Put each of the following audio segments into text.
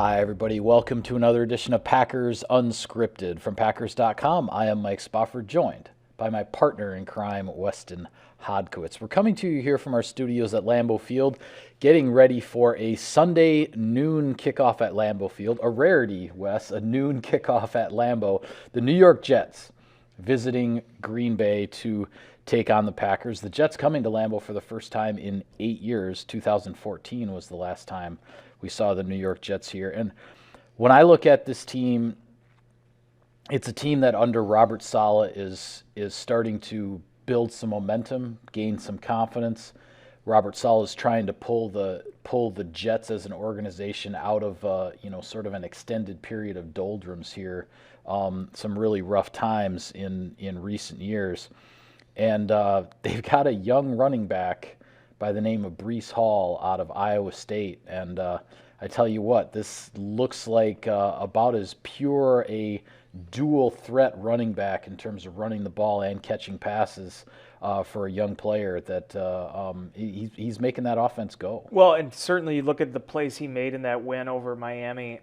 Hi, everybody. Welcome to another edition of Packers Unscripted from Packers.com. I am Mike Spofford, joined by my partner in crime, Weston Hodkowitz. We're coming to you here from our studios at Lambeau Field, getting ready for a Sunday noon kickoff at Lambeau Field. A rarity, Wes, a noon kickoff at Lambeau. The New York Jets visiting Green Bay to take on the Packers. The Jets coming to Lambeau for the first time in 8 years. 2014 was the last time we saw the New York Jets here. And when I look at this team, it's a team that under Robert Saleh is starting to build some momentum, gain some confidence. Robert Saleh is trying to pull the Jets as an organization out of sort of an extended period of doldrums here, some really rough times in recent years. And they've got a young running back by the name of Breece Hall out of Iowa State. And I tell you what, this looks like about as pure a dual threat running back in terms of running the ball and catching passes for a young player that he's making that offense go. Well, and certainly you look at the plays he made in that win over Miami,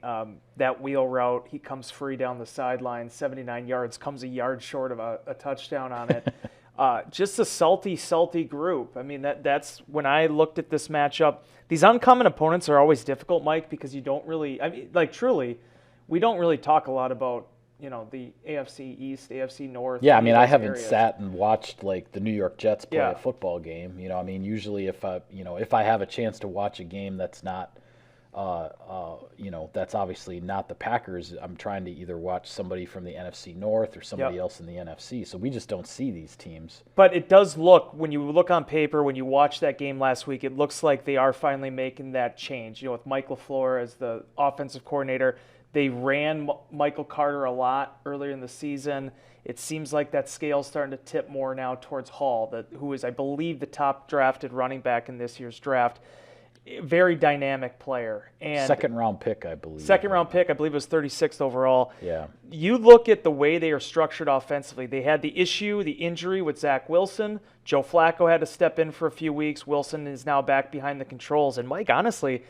that wheel route, he comes free down the sideline, 79 yards, comes a yard short of a touchdown on it. Just a salty group. I mean, that's when I looked at this matchup. These uncommon opponents are always difficult, Mike, because you don't really, truly, we don't really talk a lot about, the AFC East, AFC North. Yeah, I mean, I haven't sat and watched like the New York Jets play a football game. Usually if I have a chance to watch a game that's not, that's obviously not the Packers, I'm trying to either watch somebody from the NFC North or somebody else in the NFC. So we just don't see these teams. But it does look, when you look on paper, when you watch that game last week, it looks like they are finally making that change. With Mike LaFleur as the offensive coordinator, they ran Michael Carter a lot earlier in the season. It seems like that scale's starting to tip more now towards Hall, who is, I believe, the top drafted running back in this year's draft. Very dynamic player. And second-round pick, I believe. Second-round pick, I believe it was 36th overall. Yeah. You look at the way they are structured offensively. They had the injury with Zach Wilson. Joe Flacco had to step in for a few weeks. Wilson is now back behind the controls. And, Mike, honestly,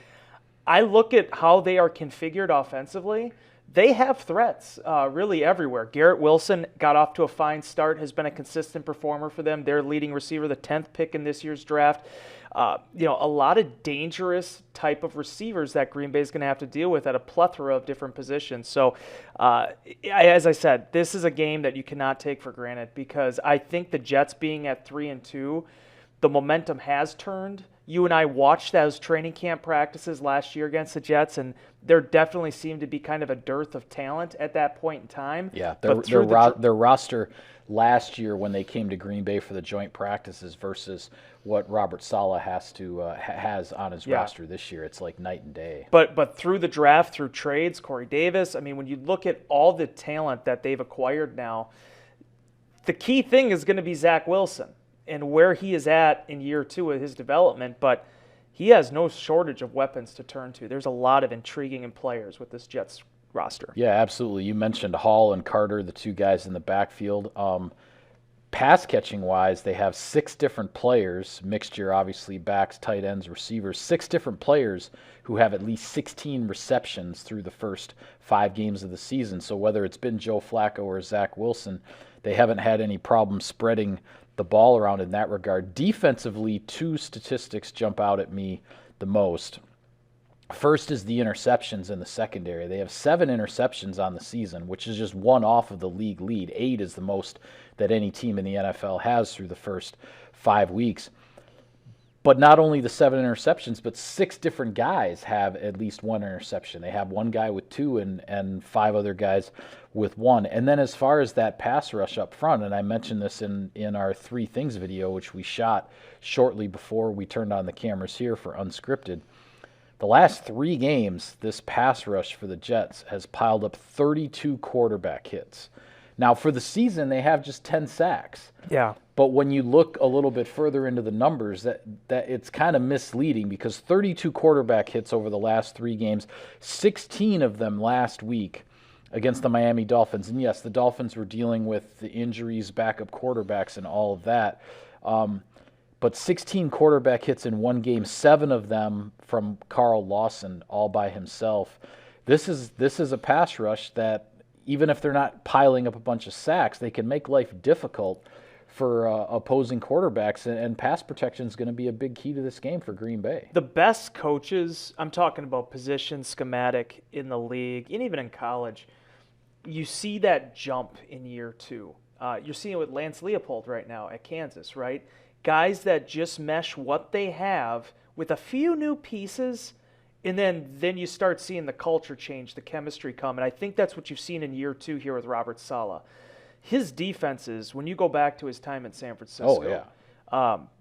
I look at how they are configured offensively. They have threats really everywhere. Garrett Wilson got off to a fine start, has been a consistent performer for them. Their leading receiver, the 10th pick in this year's draft. A lot of dangerous type of receivers that Green Bay is going to have to deal with at a plethora of different positions. So, as I said, this is a game that you cannot take for granted because I think the Jets being at 3-2, the momentum has turned. You and I watched those training camp practices last year against the Jets, and there definitely seemed to be kind of a dearth of talent at that point in time. Yeah, their roster last year when they came to Green Bay for the joint practices versus what Robert Saleh has on his roster this year, it's like night and day. But through the draft, through trades, Corey Davis, I mean, when you look at all the talent that they've acquired now, the key thing is going to be Zach Wilson and where he is at in year 2 of his development, but he has no shortage of weapons to turn to. There's a lot of intriguing players with this Jets roster. Yeah, absolutely. You mentioned Hall and Carter, the two guys in the backfield. Pass catching wise, they have 6 different players, mixture obviously backs, tight ends, receivers, 6 different players who have at least 16 receptions through the first 5 games of the season. So whether it's been Joe Flacco or Zach Wilson, they haven't had any problem spreading the ball around in that regard. Defensively, 2 statistics jump out at me the most. First is the interceptions in the secondary. They have 7 interceptions on the season, which is just 1 off of the league lead. 8 is the most that any team in the NFL has through the first 5 weeks. But not only the 7 interceptions, but 6 different guys have at least 1 interception. They have 1 guy with 2 and 5 other guys with 1. And then as far as that pass rush up front, and I mentioned this in our 3 Things video, which we shot shortly before we turned on the cameras here for Unscripted, the last 3 games, this pass rush for the Jets has piled up 32 quarterback hits. Now, for the season, they have just 10 sacks. Yeah. But when you look a little bit further into the numbers, that it's kind of misleading because 32 quarterback hits over the last 3 games, 16 of them last week against the Miami Dolphins. And yes, the Dolphins were dealing with the injuries, backup quarterbacks, and all of that. But 16 quarterback hits in one game, 7 of them from Carl Lawson all by himself. this is a pass rush that, even if they're not piling up a bunch of sacks, they can make life difficult for opposing quarterbacks, and pass protection is going to be a big key to this game for Green Bay. The best coaches, I'm talking about position schematic in the league, and even in college, you see that jump in year 2. You're seeing it with Lance Leopold right now at Kansas, right? Guys that just mesh what they have with a few new pieces, and then you start seeing the culture change, the chemistry come. And I think that's what you've seen in year 2 here with Robert Saleh. His defenses, when you go back to his time in San Francisco,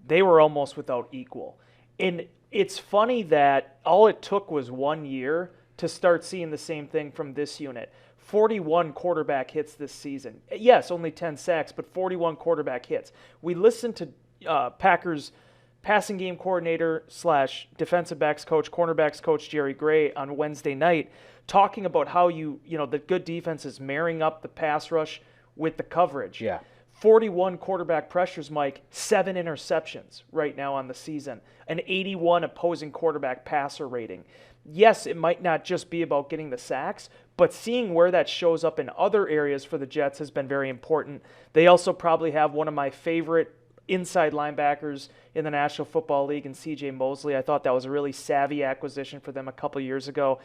they were almost without equal. And it's funny that all it took was 1 year to start seeing the same thing from this unit. 41 quarterback hits this season. Yes, only 10 sacks, but 41 quarterback hits. We listened to Packers passing game coordinator / defensive backs coach, cornerbacks coach Jerry Gray on Wednesday night talking about how the good defense is marrying up the pass rush with the coverage. Yeah. 41 quarterback pressures, Mike, 7 interceptions right now on the season, an 81 opposing quarterback passer rating. Yes, it might not just be about getting the sacks, but seeing where that shows up in other areas for the Jets has been very important. They also probably have one of my favorite inside linebackers in the National Football League in C.J. Mosley. I thought that was a really savvy acquisition for them a couple years ago.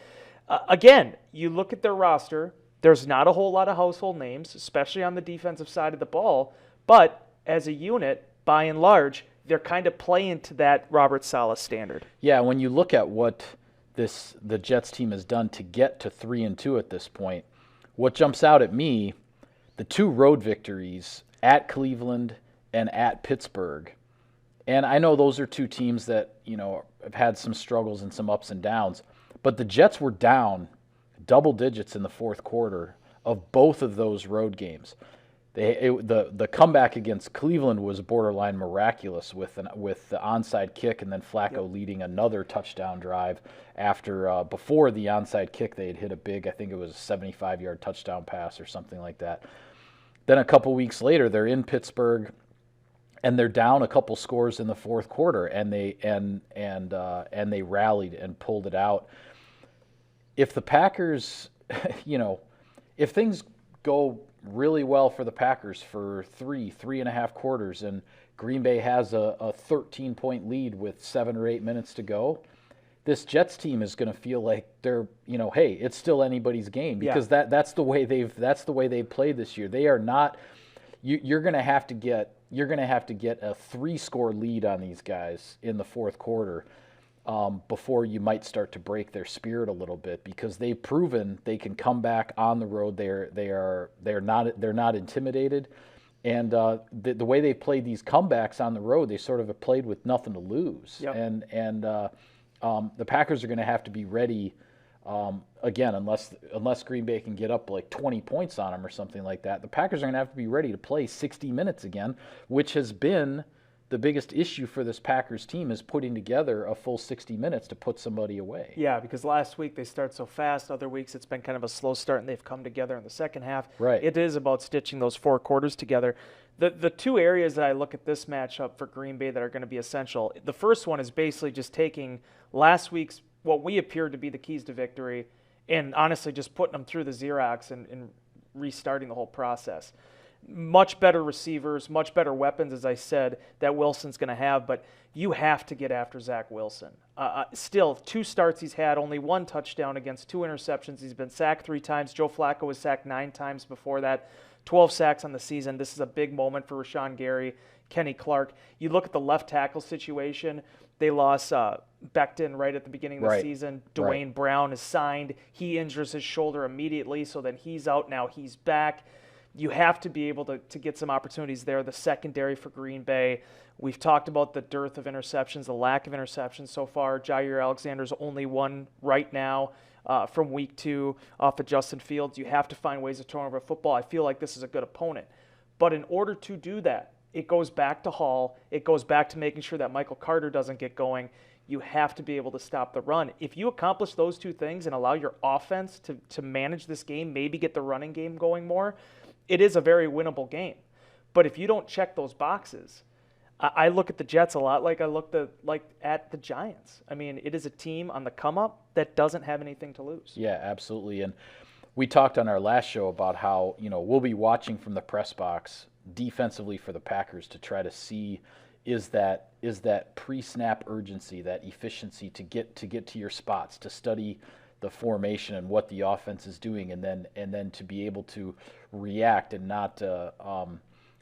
Again, you look at their roster, there's not a whole lot of household names, especially on the defensive side of the ball, but as a unit, by and large, they're kind of playing to that Robert Saleh standard. Yeah, when you look at what the Jets team has done to get to 3-2 at this point, what jumps out at me, the 2 road victories at Cleveland and at Pittsburgh. And I know those are 2 teams that, have had some struggles and some ups and downs, but the Jets were down double digits in the fourth quarter of both of those road games. The comeback against Cleveland was borderline miraculous with the onside kick, and then Flacco leading another touchdown drive after before the onside kick they had hit a big, I think it was a 75-yard touchdown pass or something like that. Then a couple weeks later, they're in Pittsburgh, and they're down a couple scores in the fourth quarter, and they rallied and pulled it out. If the Packers, if things go really well for the Packers for 3.5 quarters, and Green Bay has a 13-point lead with 7 or 8 minutes to go, this Jets team is going to feel like they're, hey, it's still anybody's game, because that's the way they've played this year. They are not. You're going to have to get a 3-score lead on these guys in the fourth quarter. Before you might start to break their spirit a little bit, because they've proven they can come back on the road. They're not intimidated, and the way they played these comebacks on the road, they sort of have played with nothing to lose. Yep. And the Packers are going to have to be ready again, unless Green Bay can get up like 20 points on them or something like that. The Packers are going to have to be ready to play 60 minutes again, which has been the biggest issue for this Packers team, is putting together a full 60 minutes to put somebody away. Yeah, because last week they start so fast. Other weeks it's been kind of a slow start, and they've come together in the second half. Right. It is about stitching those 4 quarters together. The 2 areas that I look at this matchup for Green Bay that are going to be essential, the first one is basically just taking last week's, what we appeared to be the keys to victory, and honestly just putting them through the Xerox and restarting the whole process. Much better receivers, much better weapons, as I said, that Wilson's going to have, but you have to get after Zach Wilson. Still, 2 starts he's had, only 1 touchdown against 2 interceptions. He's been sacked 3 times. Joe Flacco was sacked 9 times before that. 12 sacks on the season. This is a big moment for Rashawn Gary, Kenny Clark. You look at the left tackle situation. They lost Becton right at the beginning of the season. Dwayne Brown is signed. He injures his shoulder immediately, so then he's out. Now he's back. You have to be able to get some opportunities there. The secondary for Green Bay, we've talked about the dearth of interceptions, the lack of interceptions so far. Jair Alexander's only 1 right now from week 2 off of Justin Fields. You have to find ways to turn over football. I feel like this is a good opponent. But in order to do that, it goes back to Hall. It goes back to making sure that Michael Carter doesn't get going. You have to be able to stop the run. If you accomplish those 2 things and allow your offense to manage this game, maybe get the running game going more, it is a very winnable game. But if you don't check those boxes, I look at the Jets a lot like I look at the Giants. I mean, it is a team on the come up that doesn't have anything to lose. Yeah, absolutely. And we talked on our last show about how, we'll be watching from the press box defensively for the Packers to try to see is that pre-snap urgency, that efficiency to get to your spots, to study the formation and what the offense is doing, and then to be able to react and not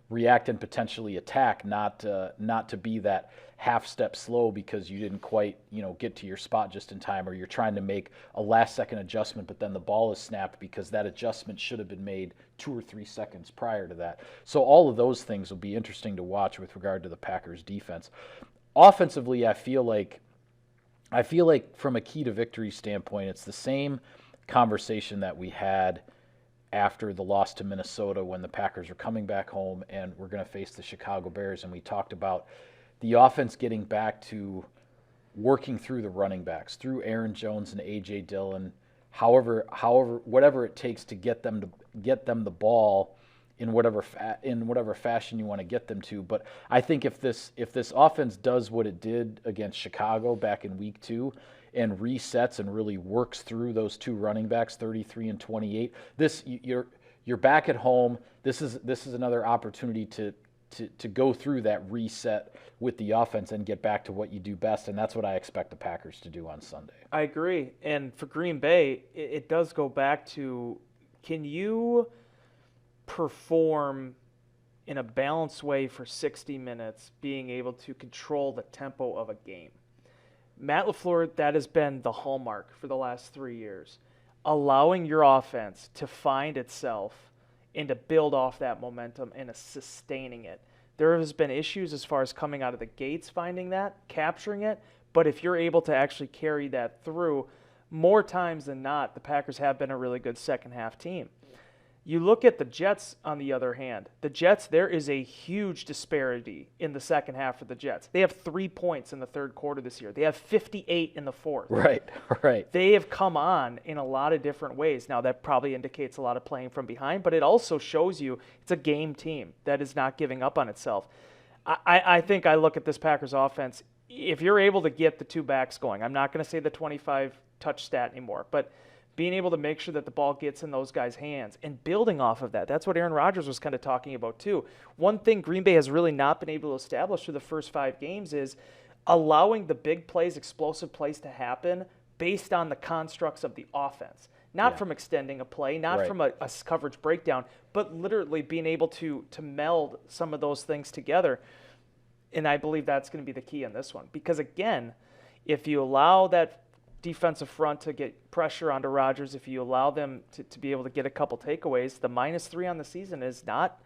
react and potentially attack, not to be that half step slow because you didn't quite get to your spot just in time, or you're trying to make a last second adjustment but then the ball is snapped because that adjustment should have been made 2 or 3 seconds prior to that. So all of those things will be interesting to watch with regard to the Packers defense. Offensively, I feel like from a key to victory standpoint, it's the same conversation that we had after the loss to Minnesota when the Packers are coming back home and we're going to face the Chicago Bears, and we talked about the offense getting back to working through the running backs, through Aaron Jones and A.J. Dillon, whatever it takes to get them the ball in whatever fashion you want to get them to. But I think if this offense does what it did against Chicago back in week 2 and resets and really works through those 2 running backs, 33 and 28, you're back at home. This is another opportunity to go through that reset with the offense and get back to what you do best, and that's what I expect the Packers to do on Sunday. I agree. And for Green Bay, it does go back to, can you perform in a balanced way for 60 minutes, being able to control the tempo of a game? Matt LaFleur, that has been the hallmark for the last 3 years, allowing your offense to find itself and to build off that momentum and sustaining it. There has been issues as far as coming out of the gates, finding that, capturing it, but if you're able to actually carry that through, more times than not, the Packers have been a really good second half team. You look at the Jets, on the other hand. The Jets, there is a huge disparity in the second half for the Jets. They have 3 points in the third quarter this year. They have 58 in the fourth. Right. They have come on in a lot of different ways. Now, that probably indicates a lot of playing from behind, but it also shows you it's a game team that is not giving up on itself. I think I look at this Packers offense. If you're able to get the 2 backs going, I'm not going to say the 25 touch stat anymore, but being able to make sure that the ball gets in those guys' hands and building off of that. That's what Aaron Rodgers was kind of talking about too. One thing Green Bay has really not been able to establish through the first 5 games is allowing the big plays, explosive plays to happen based on the constructs of the offense. Not from extending a play, not from a coverage breakdown, but literally being able to meld some of those things together. And I believe that's going to be the key in this one. Because again, if you allow that defensive front to get pressure onto Rodgers, if you allow them to be able to get a couple takeaways, the -3 on the season is not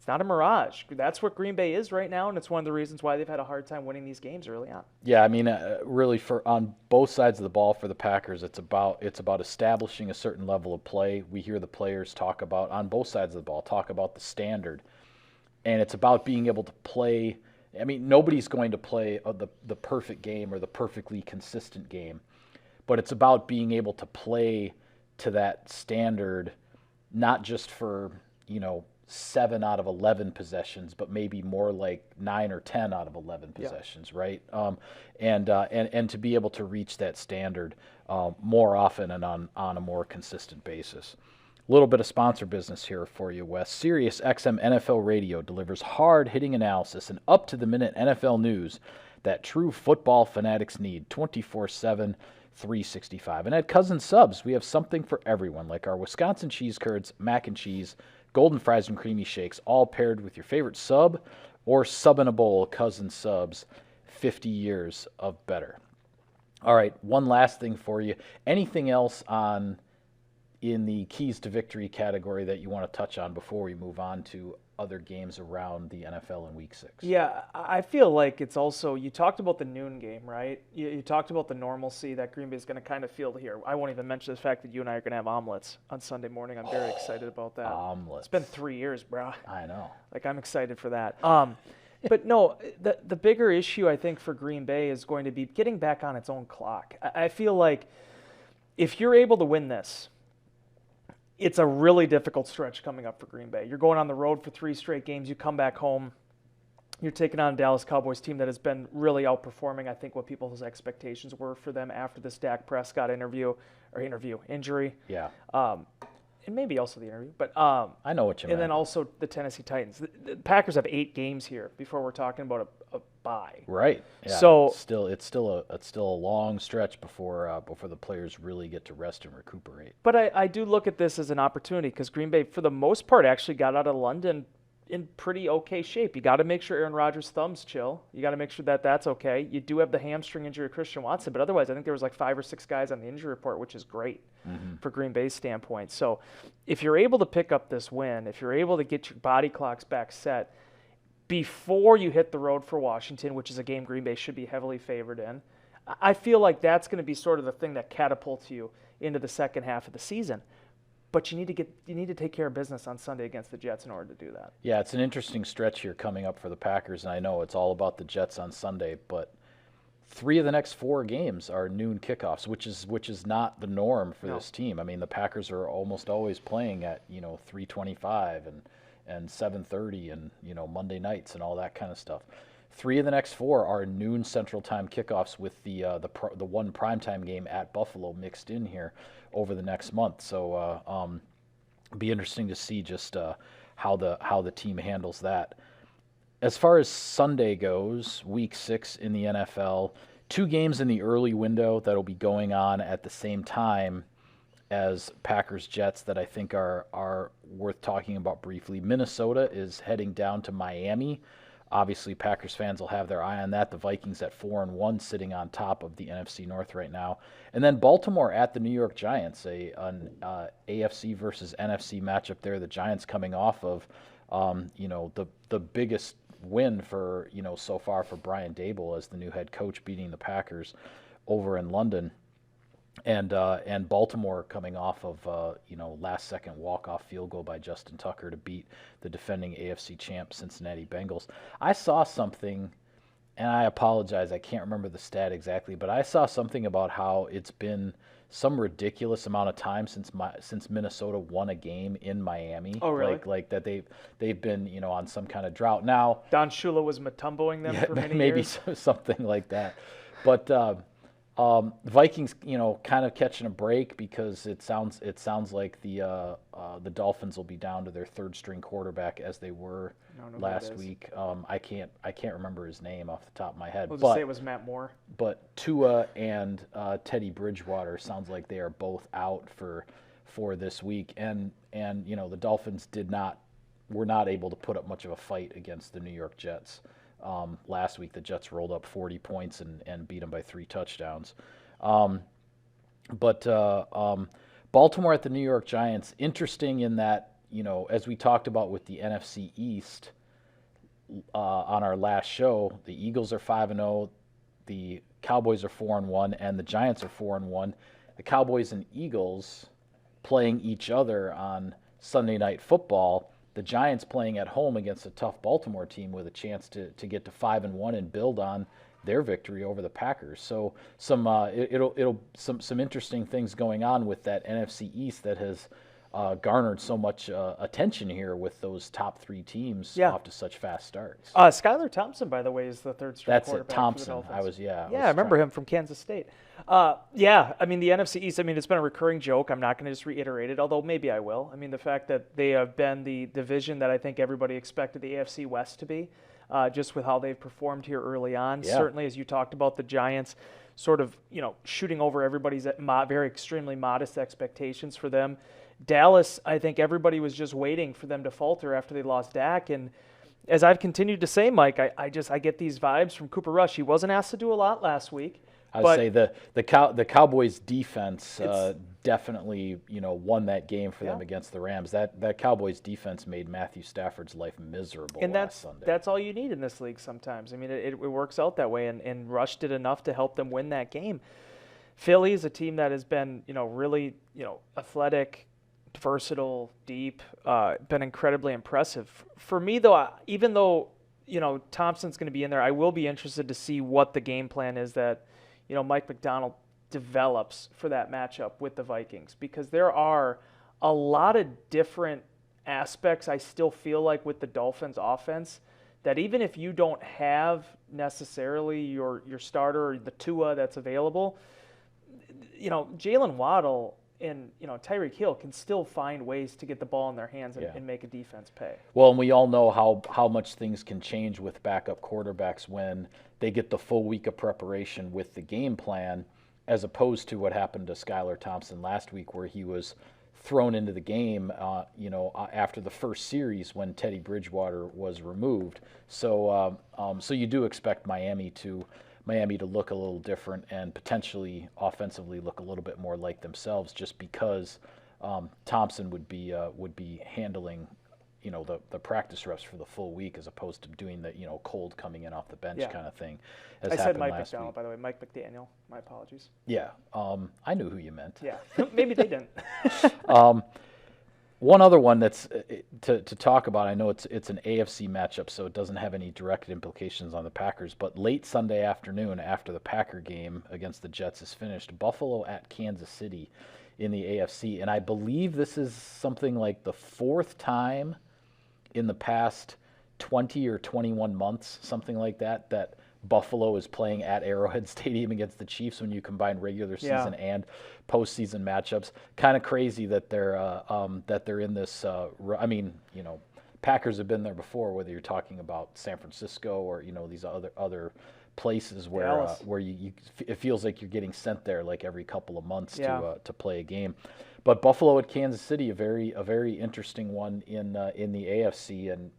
a mirage. That's what Green Bay is right now, and it's one of the reasons why they've had a hard time winning these games early on. Yeah, I mean, really, on both sides of the ball for the Packers, it's about establishing a certain level of play. We hear the players talk about, on both sides of the ball, talk about the standard, and it's about being able to play. I mean, nobody's going to play the perfect game or the perfectly consistent game. But it's about being able to play to that standard, not just for, 7 out of 11 possessions, but maybe more like 9 or 10 out of 11 possessions, right? And to be able to reach that standard more often and on a more consistent basis. A little bit of sponsor business here for you, Wes. Sirius XM NFL Radio delivers hard-hitting analysis and up-to-the-minute NFL news that true football fanatics need 24/7. 365. And at Cousin Subs, we have something for everyone, like our Wisconsin cheese curds, mac and cheese, golden fries, and creamy shakes, all paired with your favorite sub or sub in a bowl. Cousin Subs, 50 years of better. All right, one last thing for you. Anything else in the keys to victory category that you want to touch on before we move on to other games around the NFL in Week 6? Yeah, I feel like it's also, you talked about the noon game, right? You talked about the normalcy that Green Bay is going to kind of feel here. I won't even mention the fact that you and I are going to have omelets on Sunday morning. I'm very excited about that. Omelets. It's been 3 years, bro. I know. Like, I'm excited for that. But no, the bigger issue, I think, for Green Bay is going to be getting back on its own clock. I feel like if you're able to win this, it's a really difficult stretch coming up for Green Bay. You're going on the road for 3 straight games. You come back home. You're taking on a Dallas Cowboys team that has been really outperforming, I think, what people's expectations were for them after this Dak Prescott injury. Yeah. And maybe also the interview, but I know what you meant. And then also the Tennessee Titans. The Packers have 8 games here before we're talking about a bye. Right. Yeah. So it's still a long stretch before the players really get to rest and recuperate. But I do look at this as an opportunity because Green Bay, for the most part, actually got out of London in pretty okay shape. You got to make sure Aaron Rodgers' thumb's chill. You got to make sure that that's okay. You do have the hamstring injury of Christian Watson, but otherwise, I think there was like 5 or 6 guys on the injury report, which is great for Green Bay's standpoint. So if you're able to pick up this win, if you're able to get your body clocks back set before you hit the road for Washington, which is a game Green Bay should be heavily favored in, I feel like that's going to be sort of the thing that catapults you into the second half of the season. But you need to take care of business on Sunday against the Jets in order to do that. Yeah, it's an interesting stretch here coming up for the Packers, and I know it's all about the Jets on Sunday, but 3 of the next 4 games are noon kickoffs, which is not the norm for this team. I mean, the Packers are almost always playing at 3:25 and 7:30 and Monday nights and all that kind of stuff. 3 of the next 4 are noon Central Time kickoffs with the one primetime game at Buffalo mixed in here over the next month. So be interesting to see just how the team handles that. As far as Sunday goes, Week 6 in the NFL, 2 games in the early window that'll be going on at the same time as Packers-Jets that I think are worth talking about briefly. Minnesota is heading down to Miami. Obviously, Packers fans will have their eye on that. The Vikings at 4-1, sitting on top of the NFC North right now. And then Baltimore at the New York Giants, an AFC versus NFC matchup there. The Giants coming off of, the biggest win for so far for Brian Daboll as the new head coach, beating the Packers over in London. And Baltimore coming off of last-second walk-off field goal by Justin Tucker to beat the defending AFC champ Cincinnati Bengals. I saw something, and I apologize, I can't remember the stat exactly, but I saw something about how it's been some ridiculous amount of time since Minnesota won a game in Miami. Oh, really? Like that they've been on some kind of drought now. Don Shula was Matumboing them for many maybe years. Something like that, but. Vikings, kind of catching a break because it sounds like the Dolphins will be down to their 3rd-string quarterback as they were last week. I can't remember his name off the top of my head. We'll just say it was Matt Moore. But Tua and Teddy Bridgewater sounds like they are both out for this week, and the Dolphins were not able to put up much of a fight against the New York Jets. Last week, the Jets rolled up 40 points and beat them by 3 touchdowns. But Baltimore at the New York Giants, interesting in that, as we talked about with the NFC East on our last show, the Eagles are 5-0, the Cowboys are 4-1, and the Giants are 4-1. The Cowboys and Eagles playing each other on Sunday Night Football. The Giants playing at home against a tough Baltimore team with a chance to get to 5-1 and build on their victory over the Packers. So some interesting things going on with that NFC East that has garnered so much attention here with those top 3 teams off to such fast starts. Skylar Thompson, by the way, is the 3rd-string quarterback. That's it, Thompson. For the Dolphins. I remember him from Kansas State. I mean, the NFC East, it's been a recurring joke. I'm not going to just reiterate it, although maybe I will. I mean, the fact that they have been the division that I think everybody expected the AFC West to be, just with how they've performed here early on. Yeah. Certainly, as you talked about, the Giants sort of, shooting over everybody's very extremely modest expectations for them. Dallas, I think everybody was just waiting for them to falter after they lost Dak. And as I've continued to say, Mike, I get these vibes from Cooper Rush. He wasn't asked to do a lot last week. I would say the Cowboys defense definitely won that game for them against the Rams. That Cowboys defense made Matthew Stafford's life miserable last Sunday. That's all you need in this league sometimes. I mean, it works out that way, and Rush did enough to help them win that game. Philly is a team that has been really athletic, versatile, deep, been incredibly impressive. For me, though, even though Thompson's going to be in there, I will be interested to see what the game plan is that Mike McDonald develops for that matchup with the Vikings, because there are a lot of different aspects I still feel like with the Dolphins offense that even if you don't have necessarily your starter or the Tua that's available, Jalen Waddle and Tyreek Hill can still find ways to get the ball in their hands and make a defense pay. Well, and we all know how much things can change with backup quarterbacks when they get the full week of preparation with the game plan, as opposed to what happened to Skylar Thompson last week, where he was thrown into the game, after the first series when Teddy Bridgewater was removed. So you do expect Miami to look a little different and potentially offensively look a little bit more like themselves, just because Thompson would be handling the practice reps for the full week, as opposed to doing the cold coming in off the bench kind of thing. I said Mike McDonald, by the way. Mike McDaniel. My apologies. Yeah, I knew who you meant. Yeah, maybe they didn't. One other one that's to talk about, I know it's an AFC matchup, so it doesn't have any direct implications on the Packers, but late Sunday afternoon after the Packer game against the Jets is finished, Buffalo at Kansas City in the AFC, and I believe this is something like the fourth time in the past 20 or 21 months, something like that, that Buffalo is playing at Arrowhead Stadium against the Chiefs when you combine regular season and postseason matchups. Kind of crazy that they're in this. Packers have been there before, whether you're talking about San Francisco or these other places where it feels like you're getting sent there like every couple of months to play a game. But Buffalo at Kansas City, a very interesting one in the AFC, and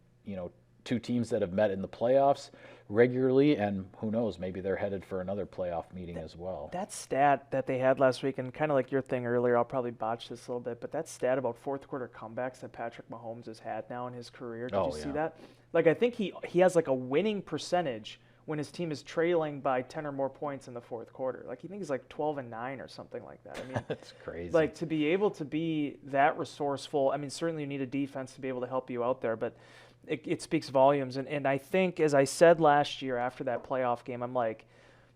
two teams that have met in the playoffs regularly, and who knows, maybe they're headed for another playoff meeting as well. That stat that they had last week, and kind of like your thing earlier, I'll probably botch this a little bit, but that stat about fourth quarter comebacks that Patrick Mahomes has had now in his career, did you see that? Like, I think he has like a winning percentage when his team is trailing by 10 or more points in the fourth quarter. Like, he thinks he's like 12-9 or something like that. I mean, that's crazy. Like, to be able to be that resourceful, I mean, certainly you need a defense to be able to help you out there, but it speaks volumes. And I think, as I said last year after that playoff game, I'm like,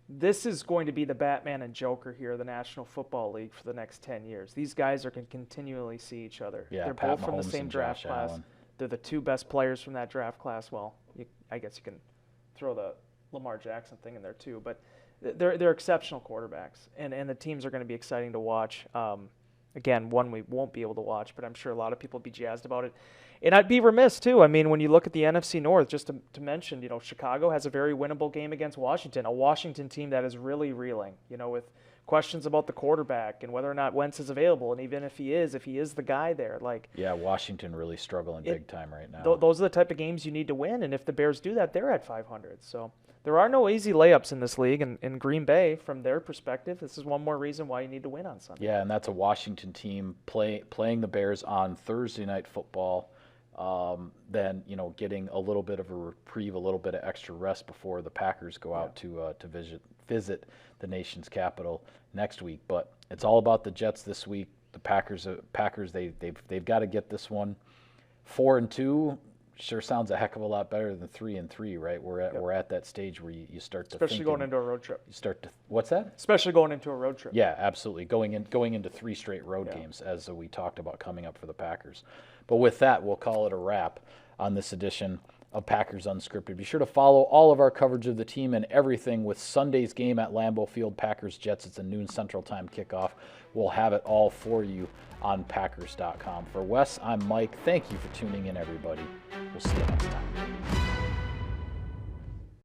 this is going to be the Batman and Joker here of the National Football League for the next 10 years. These guys can continually see each other. Yeah, they're Pat both from Mahomes the same and draft Josh class. Allen. They're the two best players from that draft class. Well, I guess you can throw the Lamar Jackson thing in there too, but they're exceptional quarterbacks, and the teams are going to be exciting to watch. Again, one we won't be able to watch, but I'm sure a lot of people will be jazzed about it. And I'd be remiss too. I mean, when you look at the NFC North, just to mention, Chicago has a very winnable game against Washington, a Washington team that is really reeling, with questions about the quarterback and whether or not Wentz is available, and even if he is the guy there, like. Yeah, Washington really struggling big time right now. Those are the type of games you need to win, and if the Bears do that, they're at 500. So there are no easy layups in this league, and in Green Bay, from their perspective, this is one more reason why you need to win on Sunday. Yeah, and that's a Washington team playing the Bears on Thursday Night Football. Then getting a little bit of a reprieve, a little bit of extra rest before the Packers go out to visit the nation's capital next week. But it's all about the Jets this week. The Packers they've got to get this one. 4-2 sure sounds a heck of a lot better than 3-3, right? We're at that stage where you start to especially going into a road trip. You start to what's that? Especially going into a road trip. Yeah, absolutely. Going into 3 straight road games, as we talked about coming up for the Packers. But with that, we'll call it a wrap on this edition of Packers Unscripted. Be sure to follow all of our coverage of the team and everything with Sunday's game at Lambeau Field, Packers-Jets. It's a noon Central Time kickoff. We'll have it all for you on Packers.com. For Wes, I'm Mike. Thank you for tuning in, everybody. We'll see you next time.